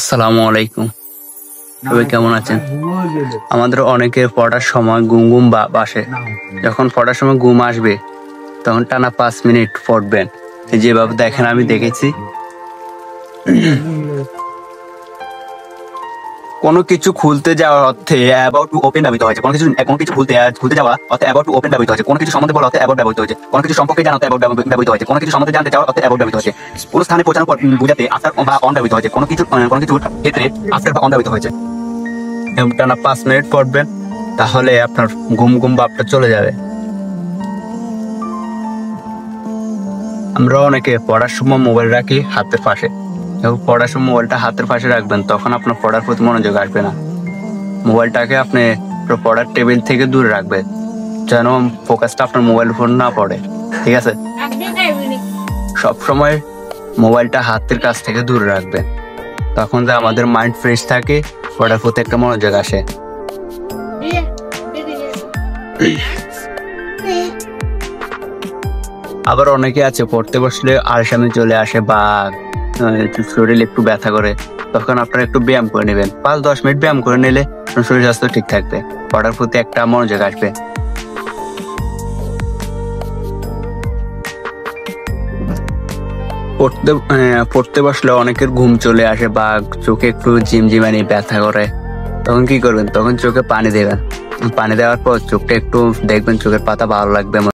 আসসালামু আলাইকুম। সবাই কেমন আছেন? আমাদের অনেকের পড়ার সময় ঘুম ঘুম আসে। যখন পড়ার সময় ঘুম আসবে তখন টানা 5 মিনিট পড়বেন। যেভাবে দেখেন আমি দেখেছি। কোনো কিছু খুলতে যাওয়ার অর্থে অ্যাবাউট টু ওপেন ব্যবহৃত হয়েছে। কোনো কিছু খুলতে যাওয়া অর্থে অ্যাবাউট টু ওপেন ব্যবহৃত হয়েছে। কোনো কিছু সম্বন্ধে বলা অর্থে অ্যাবাউট ব্যবহৃত হয়েছে। কোনো কিছু সম্পর্কে জানাতে অ্যাবাউট ব্যবহৃত হয়েছে। কোনো কিছু সম্বন্ধে জানতে চাওয়া অর্থে অ্যাবাউট ব্যবহৃত হয়েছে। কোনো স্থানে পৌঁছানোর পর বুঝাতে আফটার বা অন ব্যবহৃত হয়েছে। কোনো কিছুর ক্ষেত্রে আফটার বা অন ব্যবহৃত হয়েছে। টানা 5 মিনিট পড়বেন, তাহলে আপনার ঘুম ঘুম ভাবটা চলে যাবে। আমরা অনেকে পড়ার সময় মোবাইল রাখি হাতের পাশে। এবং পড়ার সময় মোবাইলটা হাতের পাশে রাখবেন, তখন আপনার পড়ার প্রতি মনোযোগ আসবে না। মোবাইলটাকে আপনি পড়ার টেবিল থেকে দূরে রাখবেন, যেন ফোকাসটা আপনার মোবাইল ফোন না পড়ে। ঠিক আছে? সব সময় মোবাইলটা হাতের কাছ থেকে দূরে রাখবেন, তখন যে আমাদের মাইন্ড ফ্রেশ থাকে, পড়ার প্রতি একটা মনোযোগ আসে। আবার অনেকে আছে পড়তে বসলে আলসামি চলে আসে বা শরীর একটু ব্যথা করে, তখন আপনারা একটু ব্যায়াম করে নেবেন। 5-10 মিনিট ব্যায়াম করে নিলে শরীর স্বাস্থ্য ঠিক থাকবে, পড়ার প্রতি একটা মনোযোগ আসবে। পড়তে বসলে অনেকের ঘুম চলে আসে বা চোখে একটু ঝিমঝিমানি ব্যথা করে, তখন কি করবেন? তখন চোখে পানি দেবেন। পানি দেওয়ার পর চোখটা একটু দেখবেন, চোখের পাতা ভালো লাগবে।